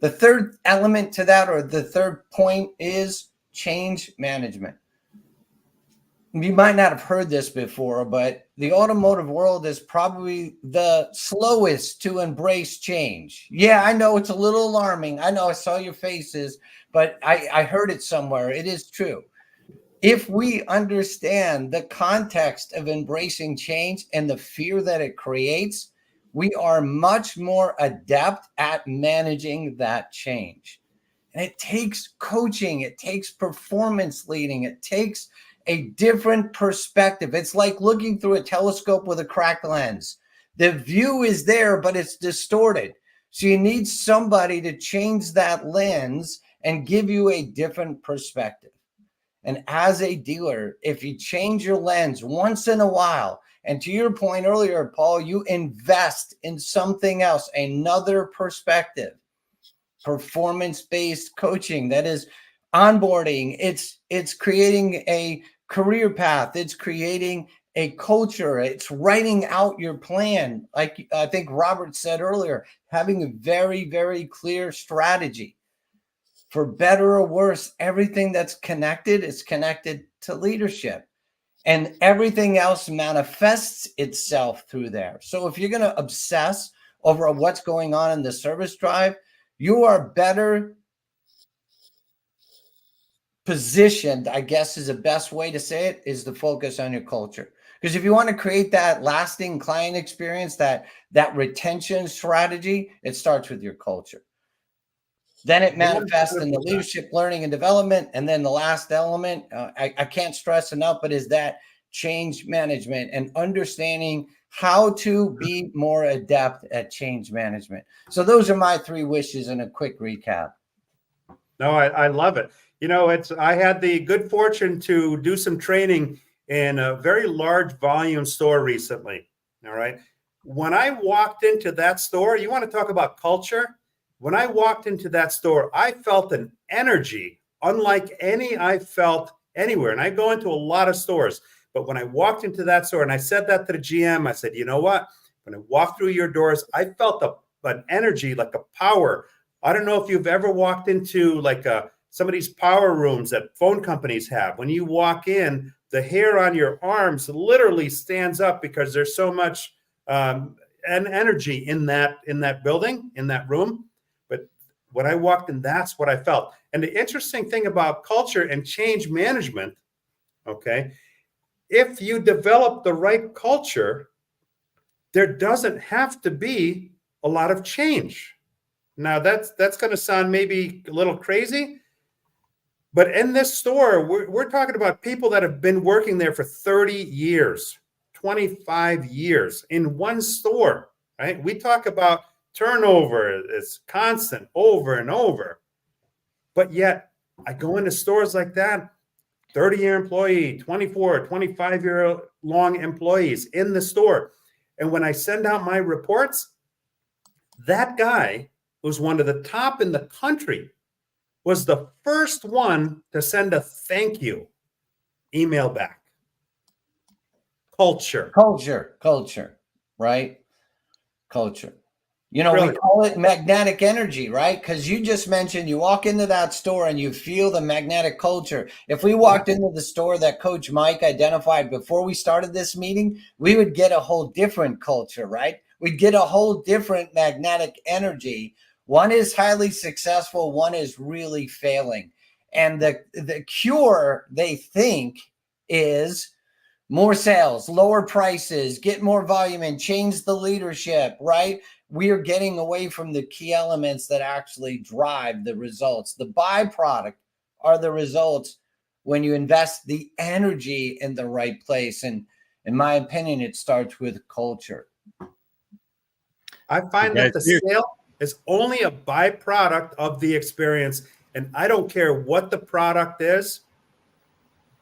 The third element to that, or the third point, is change management. You might not have heard this before, but the automotive world is probably the slowest to embrace change. Yeah, I know it's a little alarming. I know I saw your faces, but I heard it somewhere. It is true. If we understand the context of embracing change and the fear that it creates, we are much more adept at managing that change. And it takes coaching, it takes performance leading, it takes a different perspective. It's like looking through a telescope with a cracked lens. The view is there, but it's distorted. So you need somebody to change that lens and give you a different perspective. And as a dealer, if you change your lens once in a while, and to your point earlier, Paul, you invest in something else, another perspective, performance-based coaching, that is onboarding. It's creating a career path. It's creating a culture. It's writing out your plan. Like I think Robert said earlier, having a very, very clear strategy. For better or worse, everything that's connected is connected to leadership. And everything else manifests itself through there. So if you're going to obsess over what's going on in the service drive, you are better positioned, I guess is the best way to say it, is to focus on your culture. Because if you want to create that lasting client experience, that retention strategy, it starts with your culture. Then it manifests in the leadership, learning, and development. And then the last element, I can't stress enough, but is that change management and understanding how to be more adept at change management. So those are my three wishes in a quick recap. No, I love it. You know, I had the good fortune to do some training in a very large volume store recently. All right. When I walked into that store, you want to talk about culture? When I walked into that store, I felt an energy unlike any I felt anywhere. And I go into a lot of stores, but when I walked into that store, and I said that to the GM, I said, you know what? When I walked through your doors, I felt an energy, like a power. I don't know if you've ever walked into like some of these power rooms that phone companies have. When you walk in, the hair on your arms literally stands up because there's so much energy in that building, in that room. But when I walked in, that's what I felt. And the interesting thing about culture and change management, okay, if you develop the right culture, there doesn't have to be a lot of change. Now, that's going to sound maybe a little crazy, but in this store, we're talking about people that have been working there for 30 years, 25 years in one store. right? We talk about turnover. It's constant over and over. But yet I go into stores like that, 30-year employee, 24, 25-year long employees in the store. And when I send out my reports, that guy who's one of the top in the country was the first one to send a thank you email back. Culture, right? Culture. You know, Really? we call it magnetic energy, right? Because you just mentioned you walk into that store and you feel the magnetic culture. If we walked into the store that Coach Mike identified before we started this meeting, we would get a whole different culture, right? We'd get a whole different magnetic energy. One is highly successful, one is really failing. And the cure, they think, is more sales, lower prices, get more volume, and change the leadership, right? We are getting away from the key elements that actually drive the results. The byproduct are the results when you invest the energy in the right place. And in my opinion, it starts with culture. I find that the sale is only a byproduct of the experience. And I don't care what the product is.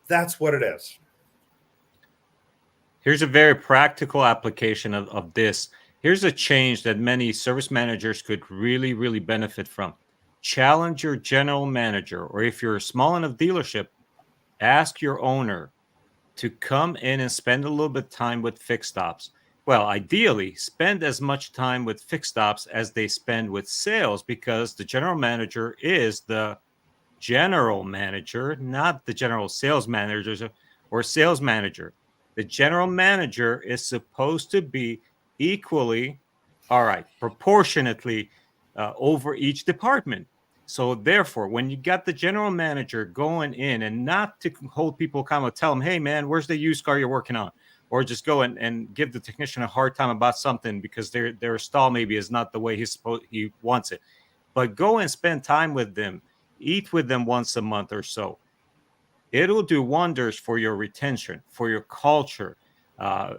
That's what it is. Here's a very practical application of this. Here's a change that many service managers could really, really benefit from. Challenge your general manager, or if you're a small enough dealership, ask your owner to come in and spend a little bit of time with fixed ops. Well, ideally, spend as much time with fixed ops as they spend with sales, because the general manager is the general manager, not the general sales manager or sales manager. The general manager is supposed to be equally, proportionately over each department. So therefore, when you got the general manager going in, and not to hold people accountable, tell them, hey man, where's the used car you're working on? Or just go and give the technician a hard time about something because their stall maybe is not the way he wants it. But go and spend time with them, eat with them once a month or so. It'll do wonders for your retention, for your culture,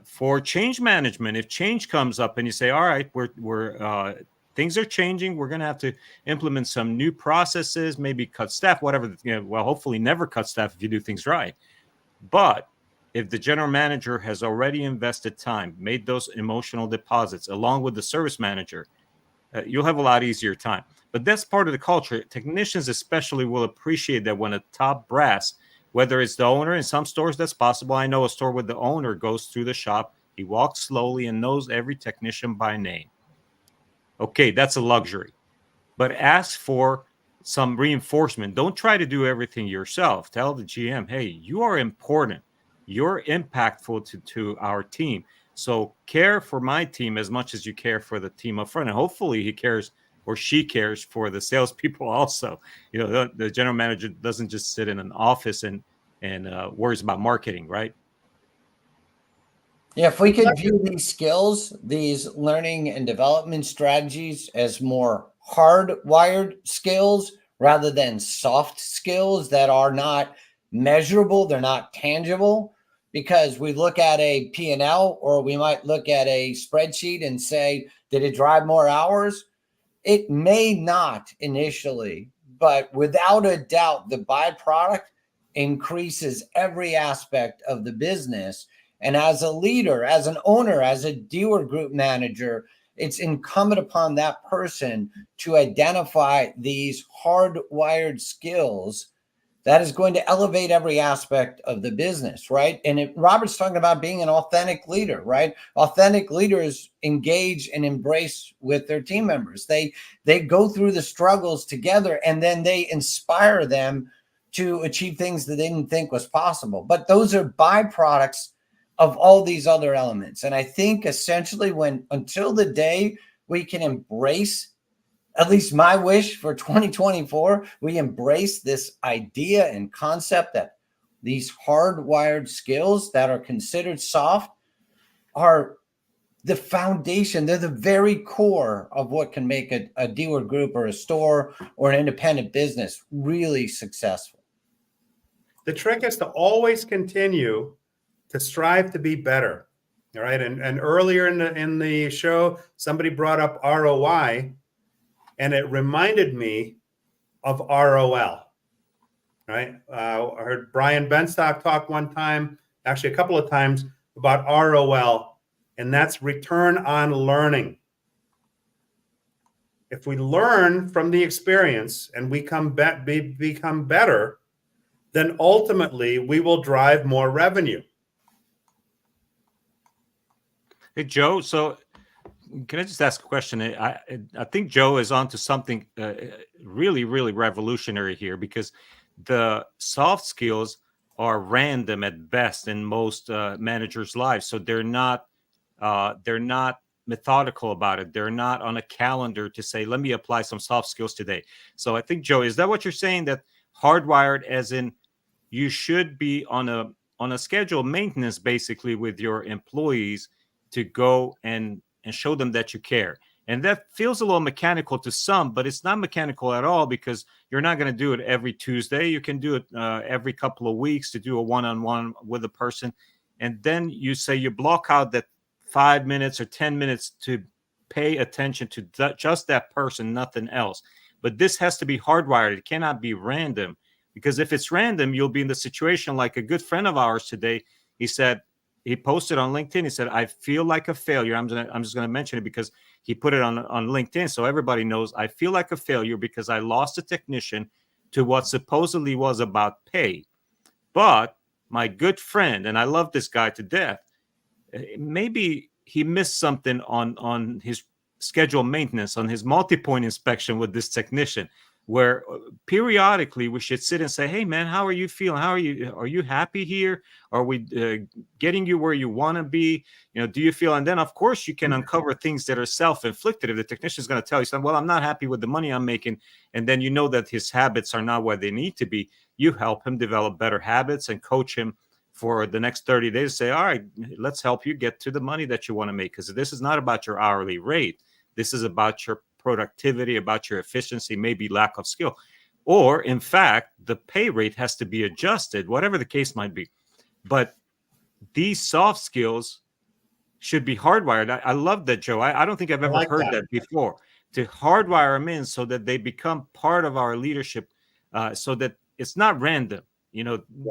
for change management. If change comes up and you say, all right, we're things are changing, we're going to have to implement some new processes, maybe cut staff, whatever, hopefully never cut staff if you do things right. But if the general manager has already invested time, made those emotional deposits along with the service manager, you'll have a lot easier time. But that's part of the culture. Technicians especially will appreciate that when a top brass, whether it's the owner, in some stores that's possible. I know a store where the owner goes through the shop, he walks slowly and knows every technician by name. Okay, that's a luxury. But ask for some reinforcement. Don't try to do everything yourself. Tell the GM, hey, you are important. You're impactful to our team. So care for my team as much as you care for the team up front. And hopefully he cares, or she cares, for the salespeople also. The general manager doesn't just sit in an office and worries about marketing, right? Yeah, if we could view these skills, these learning and development strategies, as more hardwired skills rather than soft skills that are not measurable, they're not tangible, because we look at a P&L, or we might look at a spreadsheet and say, did it drive more hours? It may not initially, but without a doubt, the byproduct increases every aspect of the business. And as a leader, as an owner, as a dealer group manager, it's incumbent upon that person to identify these hardwired skills that is going to elevate every aspect of the business, right? And Robert's talking about being an authentic leader, right? Authentic leaders engage and embrace with their team members. They go through the struggles together, and then they inspire them to achieve things that they didn't think was possible. But those are byproducts of all these other elements. And I think essentially until the day we can embrace, at least my wish for 2024, we embrace this idea and concept that these hardwired skills that are considered soft are the foundation. They're the very core of what can make a dealer group or a store or an independent business really successful. The trick is to always continue to strive to be better. All right. And earlier in the show, somebody brought up ROI, and it reminded me of ROL. Right. I heard Brian Benstock talk one time, actually a couple of times, about ROL, and that's return on learning. If we learn from the experience and we become better, then ultimately we will drive more revenue. Hey, Joe. So can I just ask a question? I think Joe is onto something really, really revolutionary here, because the soft skills are random at best in most managers' lives. So they're not methodical about it. They're not on a calendar to say, let me apply some soft skills today. So I think, Joe, is that what you're saying? That hardwired, as in you should be on a schedule maintenance, basically, with your employees to go and show them that you care. And that feels a little mechanical to some, but it's not mechanical at all, because you're not going to do it every Tuesday. You can do it every couple of weeks to do a one-on-one with a person. And then you say you block out that 5 minutes or 10 minutes to pay attention to just that person, nothing else. But this has to be hardwired. It cannot be random, because if it's random, you'll be in the situation like a good friend of ours today. He posted on LinkedIn. He said, I feel like a failure. I'm just going to mention it because he put it on LinkedIn, so everybody knows. I feel like a failure because I lost a technician to what supposedly was about pay. But my good friend, and I love this guy to death, maybe he missed something on his schedule maintenance, on his multi-point inspection with this technician, where periodically we should sit and say, hey, man, how are you feeling? Are you happy here? Are we getting you where you want to be? Do you feel? And then, of course, you can uncover things that are self-inflicted. If the technician is going to tell you something, well, I'm not happy with the money I'm making, and then you know that his habits are not where they need to be, you help him develop better habits and coach him for the next 30 days. Say, all right, let's help you get to the money that you want to make, because this is not about your hourly rate. This is about your productivity, about your efficiency, maybe lack of skill. Or, in fact, the pay rate has to be adjusted, whatever the case might be. But these soft skills should be hardwired. I love that, Joe. I don't think I've ever heard that before. To hardwire them in so that they become part of our leadership, so that it's not random.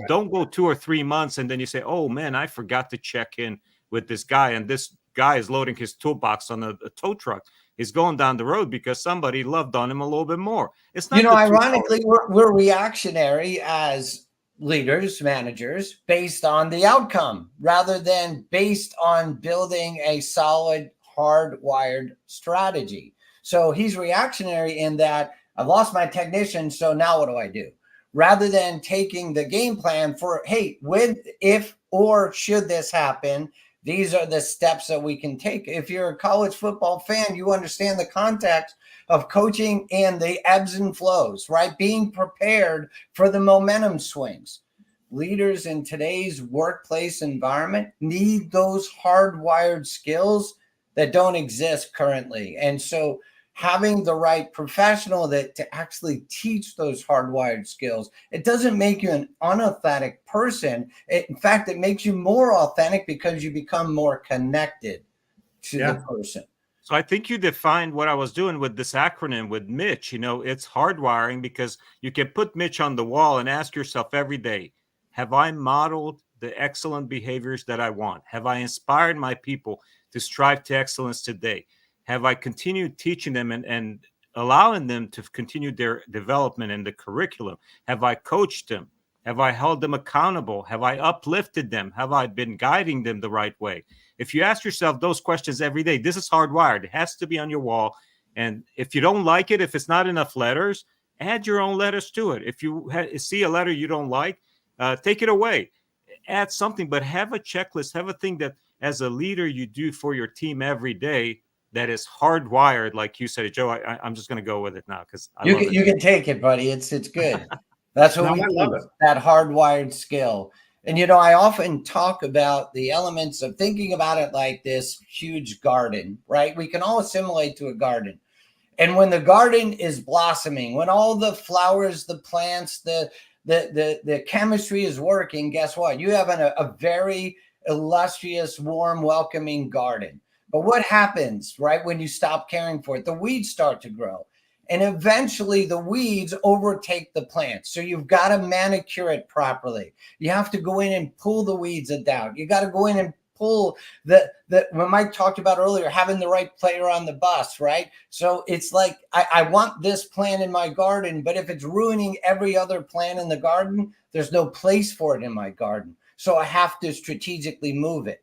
Don't go 2 or 3 months and then you say, oh, man, I forgot to check in with this guy, and this guy is loading his toolbox on a tow truck. He's going down the road because somebody loved on him a little bit more. It's not, ironically, we're reactionary as leaders, managers, based on the outcome rather than based on building a solid, hardwired strategy. So he's reactionary in that I've lost my technician, so now what do I do? Rather than taking the game plan for, hey, when, if, or should this happen, these are the steps that we can take. If you're a college football fan, you understand the context of coaching and the ebbs and flows, right? Being prepared for the momentum swings. Leaders in today's workplace environment need those hardwired skills that don't exist currently. And so having the right professional to actually teach those hardwired skills, it doesn't make you an unauthentic person. In fact, it makes you more authentic because you become more connected to the person. So I think you defined what I was doing with this acronym with Mitch. It's hardwiring, because you can put Mitch on the wall and ask yourself every day, have I modeled the excellent behaviors that I want? Have I inspired my people to strive to excellence today? Have I continued teaching them and allowing them to continue their development in the curriculum? Have I coached them? Have I held them accountable? Have I uplifted them? Have I been guiding them the right way? If you ask yourself those questions every day, this is hardwired. It has to be on your wall. And if you don't like it, if it's not enough letters, add your own letters to it. If you see a letter you don't like, take it away. Add something, but have a checklist. Have a thing that, as a leader, you do for your team every day that is hardwired, like you said, Joe. I'm just going to go with it now because you can take it, buddy. It's good. That's what we love, that hardwired skill. And I often talk about the elements of thinking about it like this huge garden, right? We can all assimilate to a garden. And when the garden is blossoming, when all the flowers, the plants, the chemistry is working, guess what? You have a very illustrious, warm, welcoming garden. But what happens, right, when you stop caring for it? The weeds start to grow. And eventually the weeds overtake the plant. So you've got to manicure it properly. You have to go in and pull the weeds out. You got to go in and pull the when Mike talked about earlier, having the right player on the bus, right? So it's like, I want this plant in my garden, but if it's ruining every other plant in the garden, there's no place for it in my garden. So I have to strategically move it.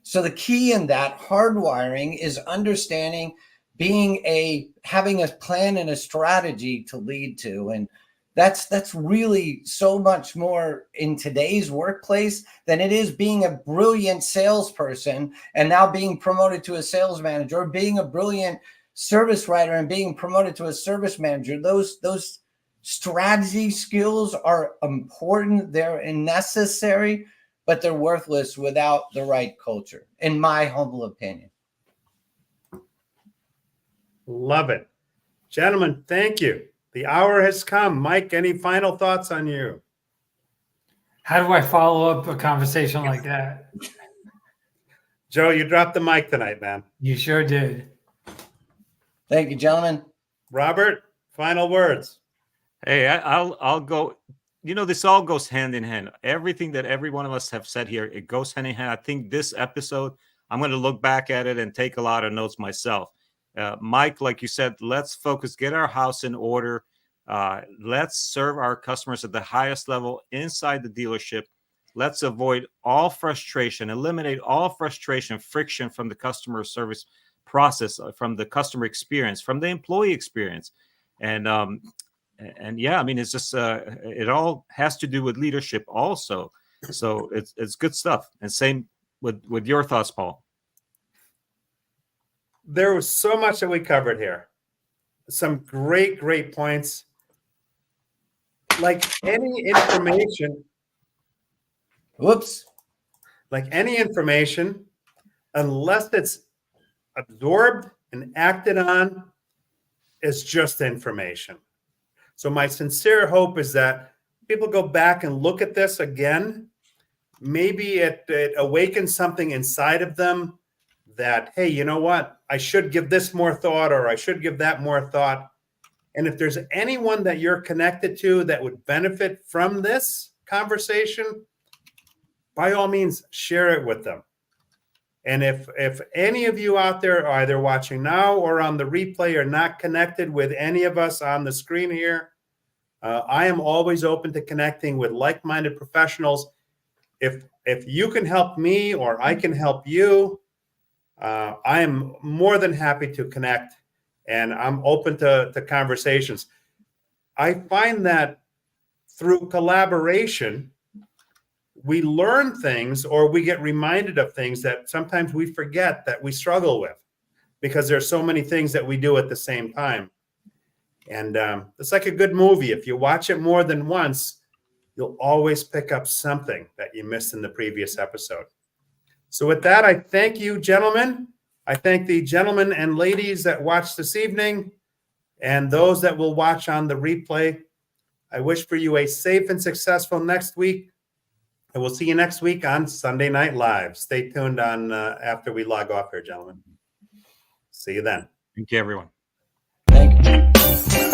So the key in that hardwiring is understanding, having a plan and a strategy to lead to. And that's really so much more in today's workplace than it is being a brilliant salesperson and now being promoted to a sales manager, or being a brilliant service writer and being promoted to a service manager. Those strategy skills are important. They're necessary, but they're worthless without the right culture, in my humble opinion. Love it. Gentlemen, thank you. The hour has come. Mike, any final thoughts on you? How do I follow up a conversation like that? Joe, you dropped the mic tonight, man. You sure did. Thank you, gentlemen. Robert, final words. Hey, I'll go. You know, this all goes hand in hand. Everything that every one of us have said here, it goes hand in hand. I think this episode, I'm going to look back at it and take a lot of notes myself. Mike, like you said, let's focus, get our house in order. Let's serve our customers at the highest level inside the dealership. Let's avoid all frustration, eliminate all frustration, friction from the customer service process, from the customer experience, from the employee experience. And yeah, I mean, it's just, it all has to do with leadership also. So it's good stuff. And same with your thoughts, Paul. There was so much that we covered here. Some great points. Like any information, unless it's absorbed and acted on, is just information. So my sincere hope is that people go back and look at this again. Maybe it awakens something inside of them that, hey, you know what? I should give this more thought, or I should give that more thought. And if there's anyone that you're connected to that would benefit from this conversation, by all means, share it with them. And if any of you out there are either watching now or on the replay are not connected with any of us on the screen here, I am always open to connecting with like-minded professionals. If you can help me or I can help you, I am more than happy to connect, and I'm open to conversations. I find that through collaboration, we learn things, or we get reminded of things that sometimes we forget that we struggle with, because there's so many things that we do at the same time. And it's like a good movie. If you watch it more than once, you'll always pick up something that you missed in the previous episode. So with that, I thank you, gentlemen. I thank the gentlemen and ladies that watched this evening, and those that will watch on the replay. I wish for you a safe and successful next week. And we'll see you next week on Sunday Night Live. Stay tuned on after we log off here, gentlemen. See you then. Thank you, everyone. Thank you.